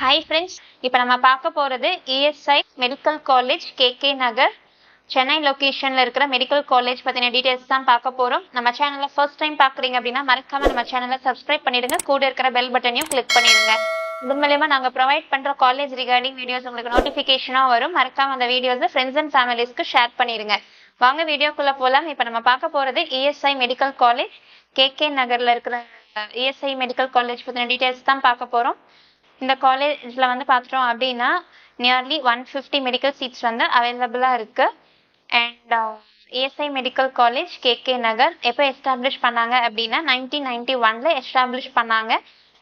Hi friends, இப்போ நம்ம பார்க்க போறது ESI Medical College KK Nagar Chennai லொகேஷன்ல இருக்கிற மெடிக்கல் காலேஜ் பத்தின டீடைல்ஸ் தான் பார்க்க போறோம். நம்ம சேனலை ஃபர்ஸ்ட் டைம் பார்க்குறீங்க அப்படின்னா மறக்காம நம்ம சேனலை சப்ஸ்கிரைப் பண்ணிடுங்க, கூட இருக்கிற பெல் பட்டனையும் கிளிக் பண்ணிடுங்க. இது மூலமா நாங்க ப்ரொவைட் பண்ற காலேஜ் ரிகார்டிங் வீடியோஸ் உங்களுக்கு நோட்டிபிகேஷனா வரும். மறக்காம அந்த வீடியோஸை ஃப்ரெண்ட்ஸ் அண்ட் ஃபேமிலிஸ்க்கு ஷேர் பண்ணிடுங்க. வாங்க வீடியோக்குள்ள போலாம். இப்போ நம்ம பார்க்க போறது ESI மெடிக்கல் காலேஜ் KK நகர்ல இருக்கிற ESI மெடிக்கல் காலேஜ் பத்தின டீடைல்ஸ் தான் பார்க்க போறோம். இந்த காலேஜ்ல வந்து பார்த்துட்டோம் அப்படின்னா நியர்லி 150 மெடிக்கல் சீட்ஸ் வந்து அவைலபிளா இருக்கு. And ESI medical college KK நகர் எப்போ எஸ்டாப்ளிஷ் பண்ணாங்க அப்படின்னா 1991ல எஸ்டாப்ளிஷ் பண்ணாங்க.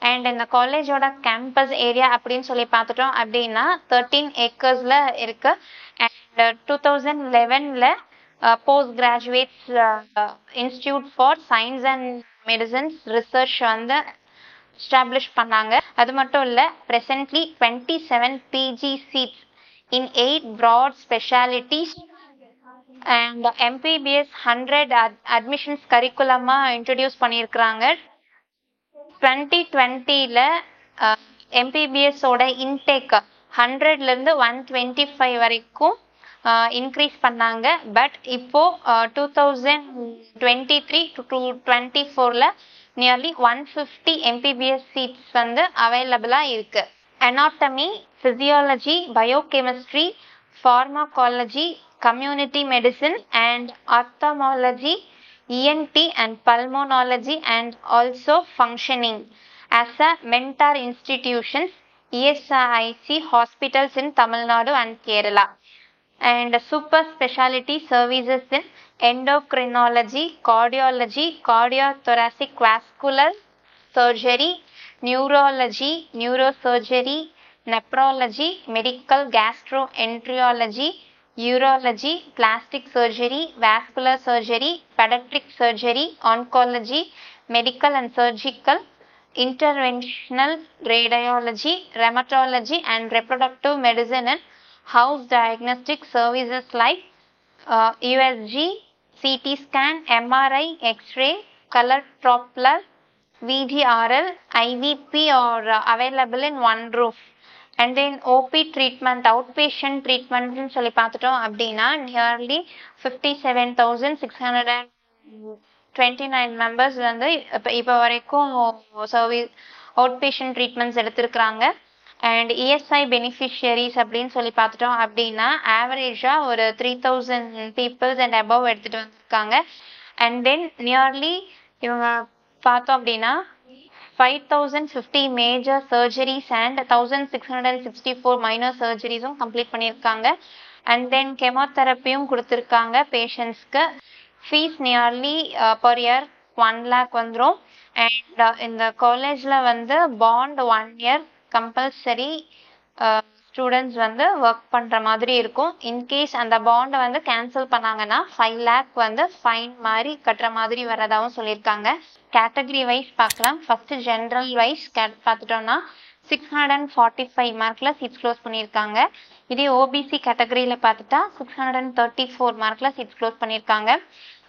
அண்ட் இந்த காலேஜோட கேம்பஸ் ஏரியா அப்படின்னு சொல்லி பார்த்துட்டோம் அப்படின்னா 13 ஏக்கர்ஸ்ல இருக்கு. அண்ட் 2011ல post graduates institute for science and medicines research வந்து எஸ்டாப்ளிஷ் பண்ணாங்க. அது மட்டும் இல்ல, presently 27 PG seats in 8 broad specialties and MPBS 100 admissions curriculum introduce பண்ணியிருக்கிறாங்க. 2020ல MPBS ஓட இன்டேக் 100ல இருந்து 125 வரைக்கும் இன்க்ரீஸ் பண்ணாங்க. பட் இப்போ 2023 to 24ல நியர்லி 150 MPBS சீட்ஸ் வந்து அவைலபிளா இருக்கு. Anatomy, physiology, biochemistry, pharmacology, community medicine and ophthalmology, ENT and pulmonology and also functioning as a mentor institutions ESIC hospitals in Tamil Nadu and Kerala. And super specialty services in endocrinology, cardiology, cardiothoracic vascular surgery, neurology, neurosurgery, nephrology, medical gastroenterology, urology, plastic surgery, vascular surgery, pediatric surgery, oncology, medical and surgical, interventional radiology, rheumatology and reproductive medicine and house diagnostic services like USG, CT scan, MRI, X-ray, color Doppler, VGRL, IVP are available in one roof. And then OP treatment, outpatient treatment சொல்லி பார்த்துட்டோம் அப்படின்னா nearly 57,629 members வந்து இப்போ வரைக்கும் service அவுட்பேஷண்ட் treatments எடுத்திருக்கிறாங்க. And ESI beneficiaries அப்படின்னு சொல்லி பார்த்துட்டோம் அப்படின்னா ஆவரேஜா ஒரு 3000 பீப்புள்ஸ் அண்ட் அபவ் எடுத்துட்டு வந்திருக்காங்க. அண்ட் தென் நியர்லி இவங்க பார்த்தோம் அப்படின்னா 5050 மேஜர் சர்ஜரிஸ் அண்ட் 1664 மைனர் சர்ஜரிஸும் கம்ப்ளீட் பண்ணியிருக்காங்க. அண்ட் தென் கெமோதெரப்பியும் கொடுத்துருக்காங்க பேஷண்ட்ஸ்க்கு. Fees nearly per year 1 lakh வந்துடும். அண்ட் இந்த காலேஜ்ல வந்து பாண்ட் 1 year கம்பல்சரி ஸ்டூடெண்ட்ஸ் வந்து ஒர்க் பண்ற மாதிரி இருக்கும். இன்கேஸ் அந்த பாண்டை வந்து கேன்சல் பண்ணாங்கன்னா 5 lakh வந்து ஃபைன் மாதிரி கட்டுற மாதிரி வரதாவும் சொல்லியிருக்காங்க. கேட்டகரி வைஸ் பார்க்கலாம். ஃபர்ஸ்ட் ஜென்ரல் வைஸ் பார்த்துட்டோம்னா 645 மார்க்ல சீட்ஸ் க்ளோஸ் பண்ணியிருக்காங்க. இதே OBC கேட்டகரியில பார்த்துட்டா 634 மார்க்ல சீட்ஸ் க்ளோஸ் பண்ணியிருக்காங்க.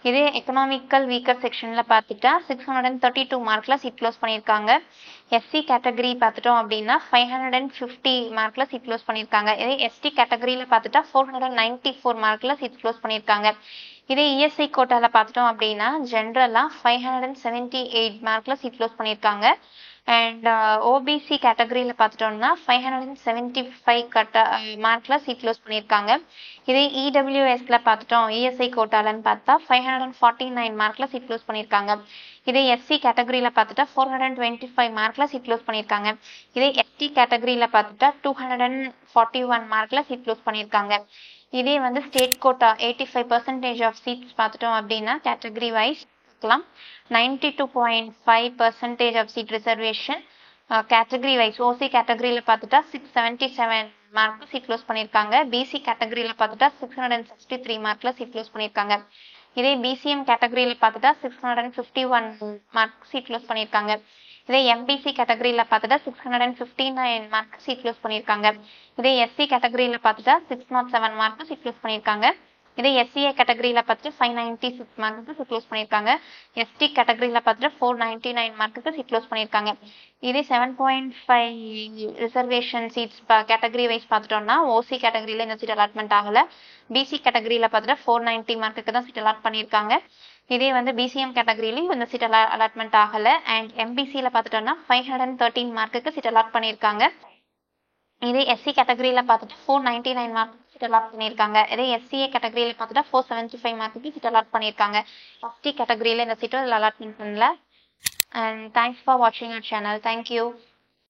இதே எக்கனாமிக்கல் வீக்கர் செக்ஷன்ல பார்த்துட்டா 632 மார்க்ல சீட் க்ளோஸ் பண்ணியிருக்காங்க. SC கேட்டகரி பார்த்துட்டோம் அப்படின்னா 550 மார்க்ல சீட் க்ளோஸ் பண்ணியிருக்காங்க. இதே ST கேட்டகரியில பார்த்துட்டா 494 மார்க்ல சீட் க்ளோஸ் பண்ணியிருக்காங்க. இதே ESI கோட்டால பார்த்துட்டோம் அப்படின்னா ஜென்ரலா 578 மார்க்ல சீட் க்ளோஸ் பண்ணியிருக்காங்க. அண்ட் OBC கேட்டகரியில பார்த்துட்டோம்னா 575 மார்க்ல சீட் க்ளோஸ் பண்ணியிருக்காங்க. இதே EWSல பார்த்துட்டோம் ESI கோட்டாலன்னு பார்த்தா 549 மார்க்ல சீட் க்ளோஸ் பண்ணியிருக்காங்க. இதே SC கேட்டகரியில பார்த்துட்டா 425 மார்க்ல சீட் க்ளோஸ் பண்ணியிருக்காங்க. இதே ST கேட்டகரியில பார்த்துட்டா 241 மார்க்ல சீட் க்ளோஸ் பண்ணியிருக்காங்க. இதே வந்து ஸ்டேட் கோட்டா 85% ஆஃப் சீட்ஸ் பார்த்துட்டோம் அப்படின்னா கேட்டகரி வைஸ் பார்க்கலாம். 92.5% of seat reservation. Category wise OC கேட்டகரியில பார்த்துட்டா 677 மார்க் சீட் க்ளோஸ் பண்ணியிருக்காங்க. BC கேட்டகரியில பார்த்துட்டா 663 மார்க்ல சீட் க்ளோஸ் பண்ணியிருக்காங்க. இதே BCM கேட்டகரியில பார்த்துட்டா 651 மார்க் சீட் க்ளோஸ் பண்ணியிருக்காங்க. இதே MBC கேட்டகரியில பார்த்துட்டா 659 மார்க் சீட் க்ளோஸ் பண்ணியிருக்காங்க. இதே SC கேட்டகரியில பார்த்துட்டா 607 மார்க் சீட் க்ளோஸ் பண்ணியிருக்காங்க. இதே எஸ்சிஏ கேட்டகரியில் பார்த்துட்டு 596 மார்க்குக்கு சீட் க்ளோஸ் பண்ணியிருக்காங்க. எஸ்டி கேட்டகரியில் பார்த்துட்டு 499 மார்க்குக்கு சீட் க்ளோஸ் பண்ணியிருக்காங்க. இதே 7.5 ரிசர்வேஷன் சீட்ஸ் கேட்டகரி வைஸ் பார்த்துட்டோம்னா ஓசி கேட்டகரியில் இந்த சீட் அலாட்மெண்ட் ஆகலை. பிசி கேட்டகரியில் பார்த்துட்டு 490 மார்க்குக்கு தான் சீட் அலாட் பண்ணியிருக்காங்க. இதே வந்து பிசிஎம் கேட்டகரியிலையும் இந்த சீட் அலாட்மெண்ட் ஆகலை. அண்ட் எம்பிசியில் பார்த்துட்டோம்னா 513 மார்க்குக்கு சீட் அலாட் பண்ணியிருக்காங்க. இதே எஸ்சி கேட்டகரியில் பார்த்துட்டு 499 மார்க் சீட் அலாட் பண்ணியிருக்காங்க. இதே எஸ்சிஏ கேட்டகரியில் பார்த்துட்டா 475 மார்க்குக்கு சீட் அலாட் பண்ணியிருக்காங்க. எஸ்டி கேட்டகரியில் இந்த சீட்டு அலாட்மெண்ட் பண்ணல. அண்ட் தேங்க்ஸ் ஃபார் வாட்சிங் அவர் சேனல். தேங்க்யூ.